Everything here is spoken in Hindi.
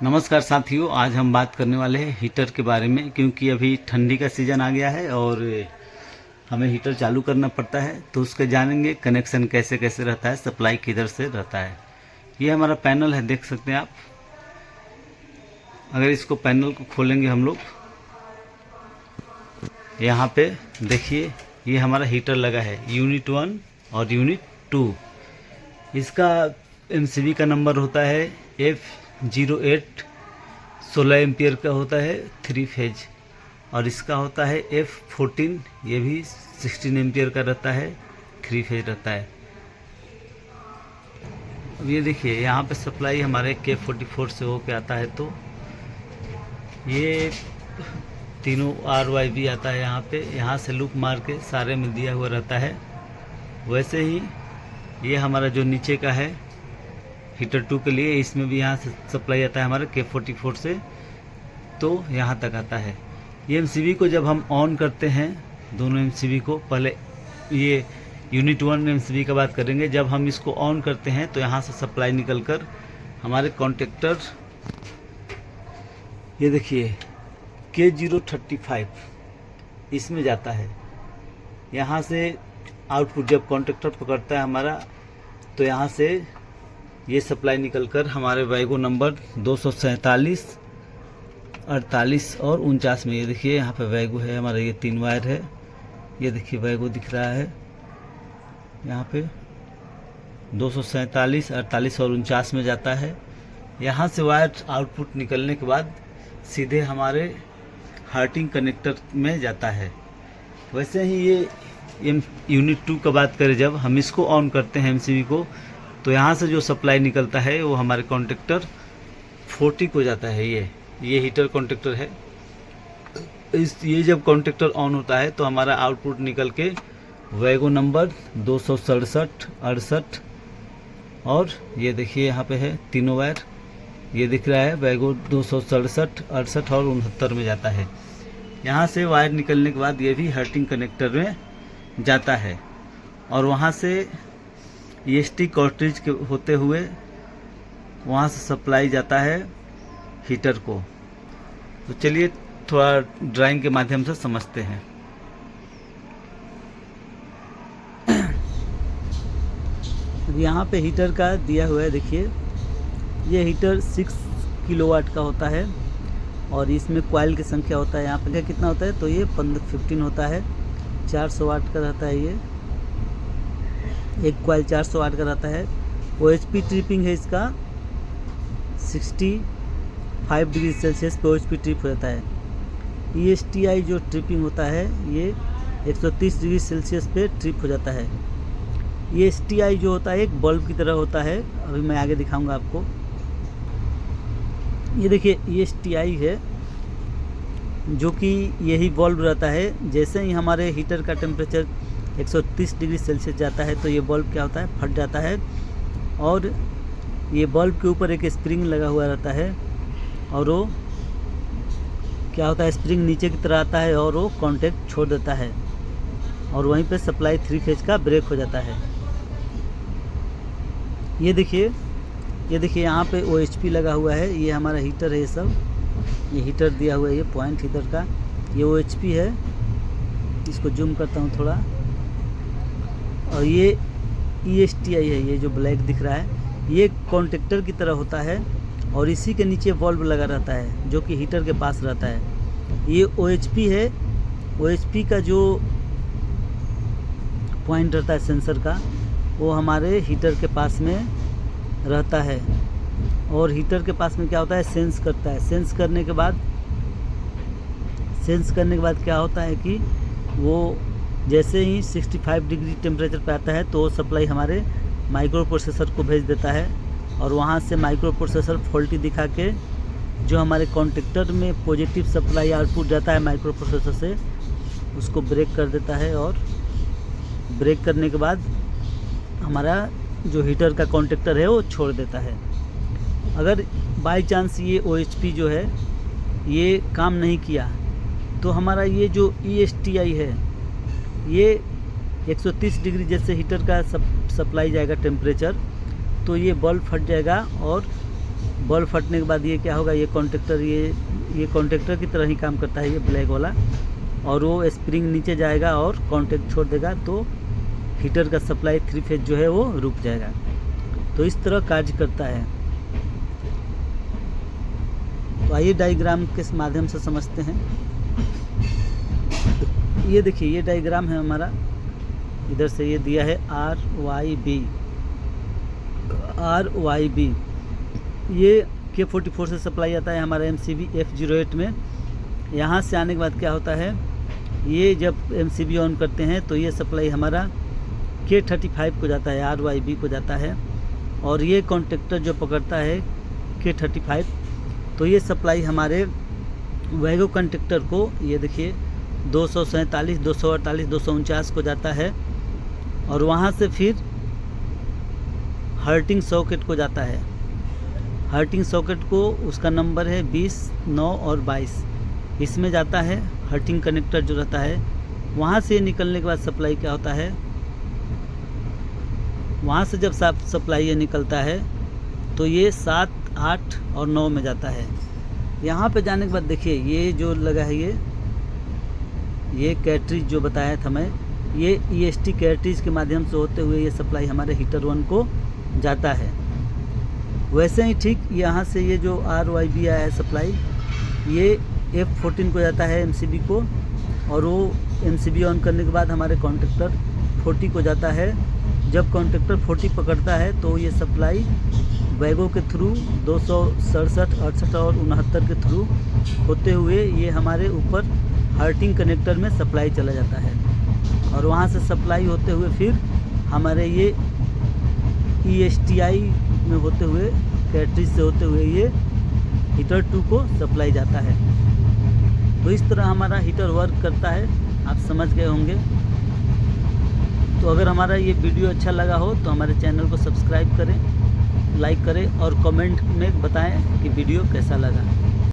नमस्कार साथियों, आज हम बात करने वाले हैं हीटर के बारे में। क्योंकि अभी ठंडी का सीज़न आ गया है और हमें हीटर चालू करना पड़ता है, तो उसके जानेंगे कनेक्शन कैसे कैसे रहता है, सप्लाई किधर से रहता है। ये हमारा पैनल है, देख सकते हैं आप। अगर इसको पैनल को खोलेंगे हम लोग, यहाँ पे देखिए ये हमारा हीटर लगा है, यूनिट 1 और यूनिट 2। इसका MCB का नंबर होता है F08, 16 एम्पियर का होता है 3 फेज। और इसका होता है F14, ये भी 16 एम्पियर का रहता है, 3 फेज रहता है। अब ये देखिए यहाँ पे सप्लाई हमारे K44 से होके आता है, तो ये तीनों RYB आता है यहाँ पे। यहाँ से लूप मार के सारे में दिया हुआ रहता है। वैसे ही ये हमारा जो नीचे का है हीटर 2 के लिए, इसमें भी यहाँ से सप्लाई आता है हमारे K44 से, तो यहाँ तक आता है। ये MCB को जब हम ऑन करते हैं, दोनों MCB को, पहले ये यूनिट 1 MCB का बात करेंगे। जब हम इसको ऑन करते हैं तो यहाँ से सप्लाई निकलकर हमारे कॉन्टेक्टर, ये देखिए K035, इसमें जाता है। यहाँ से आउटपुट जब कॉन्टेक्टर पकड़ता है हमारा, तो यहाँ से ये सप्लाई निकलकर हमारे वैगो नंबर 247, 48 और 49 में, ये देखिए यहाँ पे वैगो है हमारा। ये 3 वायर है, ये देखिए वैगो दिख रहा है यहाँ पे। 247, 48 और 49 में जाता है। यहाँ से वायर आउटपुट निकलने के बाद सीधे हमारे हार्टिंग कनेक्टर में जाता है। वैसे ही ये यूनिट 2 का बात करें, जब हम इसको ऑन करते हैं MCB को, तो यहाँ से जो सप्लाई निकलता है वो हमारे कॉन्टेक्टर 40 को जाता है। ये हीटर कॉन्टेक्टर है। ये जब कॉन्टेक्टर ऑन होता है तो हमारा आउटपुट निकल के वैगो नंबर 267, 68 और ये देखिए यहाँ पे है तीनों वायर, ये दिख रहा है वैगो 267, 68 और 69 में जाता है। यहाँ से वायर निकलने के बाद ये भी हार्टिंग कनेक्टर में जाता है और वहाँ से EST कार्ट्रिज के होते हुए वहाँ से सप्लाई जाता है हीटर को। तो चलिए थोड़ा ड्राइंग के माध्यम से समझते हैं। यहाँ पे हीटर का दिया हुआ है, देखिए ये हीटर 6 किलोवाट का होता है और इसमें कॉइल की संख्या होता है यहाँ पे कितना होता है, तो ये 15 होता है। 400 वाट का रहता है ये, एक कॉइल 400 वाट का रहता है। OHP ट्रिपिंग है इसका 65 डिग्री सेल्सियस पे OHP ट्रिप रहता है। ESTI जो ट्रिपिंग होता है ये 130 डिग्री सेल्सियस पे ट्रिप हो जाता है। ESTI जो होता है एक बल्ब की तरह होता है, अभी मैं आगे दिखाऊंगा आपको। ये देखिए ESTI है जो कि यही बल्ब रहता है। जैसे ही हमारे हीटर का टेम्परेचर 130 डिग्री सेल्सियस जाता है तो ये बल्ब क्या होता है, फट जाता है और ये बल्ब के ऊपर एक स्प्रिंग लगा हुआ रहता है और वो क्या होता है, स्प्रिंग नीचे की तरह आता है और वो कांटेक्ट छोड़ देता है और वहीं पे सप्लाई 3 फेज का ब्रेक हो जाता है। ये देखिए यहाँ पे OHP लगा हुआ है, ये हमारा हीटर है। ये सब ये हीटर दिया हुआ है, ये पॉइंट हीटर का ये OHP है। इसको जूम करता हूँ थोड़ा, और ये ESTI है, ये जो ब्लैक दिख रहा है ये कॉन्टेक्टर की तरह होता है और इसी के नीचे बल्ब लगा रहता है जो कि हीटर के पास रहता है। ये OHP है। OHP का जो पॉइंट रहता है सेंसर का, वो हमारे हीटर के पास में रहता है और हीटर के पास में क्या होता है, सेंस करता है। सेंस करने के बाद क्या होता है कि वो जैसे ही 65 डिग्री टेम्परेचर पे आता है तो सप्लाई हमारे माइक्रो प्रोसेसर को भेज देता है और वहाँ से माइक्रो प्रोसेसर फॉल्टी दिखा के जो हमारे कॉन्टेक्टर में पॉजिटिव सप्लाई आउटपुट जाता है माइक्रो प्रोसेसर से, उसको ब्रेक कर देता है। और ब्रेक करने के बाद हमारा जो हीटर का कॉन्टेक्टर है वो छोड़ देता है। अगर बाई चांस ये OHP जो है ये काम नहीं किया तो हमारा ये जो ESTI है ये 130 डिग्री जैसे हीटर का सप्लाई जाएगा टेम्परेचर, तो ये बल्ब फट जाएगा और बल्ब फटने के बाद ये क्या होगा, ये कॉन्टेक्टर ये कॉन्टेक्टर की तरह ही काम करता है ये ब्लैक वाला, और वो स्प्रिंग नीचे जाएगा और कॉन्टेक्ट छोड़ देगा, तो हीटर का सप्लाई 3 फेज जो है वो रुक जाएगा। तो इस तरह कार्य करता है। तो आइए डायग्राम के माध्यम से समझते हैं। ये देखिए, ये डायग्राम है हमारा, इधर से ये दिया है RYB। ये K44 से सप्लाई आता है हमारा MCB F08 में। यहाँ से आने के बाद क्या होता है, ये जब MCB ऑन करते हैं तो ये सप्लाई हमारा K35 को जाता है, RYB को जाता है, और ये कॉन्टेक्टर जो पकड़ता है K35, तो ये सप्लाई हमारे वैगो कॉन्टेक्टर को, ये देखिए 247, 248, 249 को जाता है, और वहाँ से फिर हर्टिंग सॉकेट को जाता है। हर्टिंग सॉकेट को उसका नंबर है 20, 9 और 22, इसमें जाता है हर्टिंग कनेक्टर जो रहता है। वहाँ से निकलने के बाद सप्लाई क्या होता है, वहाँ से जब सप्लाई ये निकलता है तो ये 7, 8 और 9 में जाता है। यहाँ पे जाने के बाद देखिए, ये जो लगा है ये कैटरिज जो बताया था मैं, ये EST कैटरिज के माध्यम से होते हुए ये सप्लाई हमारे हीटर 1 को जाता है। वैसे ही ठीक यहाँ से ये जो RYB आया है सप्लाई, ये F14 को जाता है MCB को, और वो MCB ऑन करने के बाद हमारे कॉन्टेक्टर 40 को जाता है। जब कॉन्टेक्टर 40 पकड़ता है तो ये सप्लाई वैगो के थ्रू 267, 68 और 69 के थ्रू होते हुए ये हमारे ऊपर हर्टिंग कनेक्टर में सप्लाई चला जाता है, और वहाँ से सप्लाई होते हुए फिर हमारे ये ESTI में होते हुए, कैटरिज से होते हुए ये हीटर 2 को सप्लाई जाता है। तो इस तरह हमारा हीटर वर्क करता है, आप समझ गए होंगे। तो अगर हमारा ये वीडियो अच्छा लगा हो तो हमारे चैनल को सब्सक्राइब करें, लाइक करें और कमेंट में बताएं कि वीडियो कैसा लगा।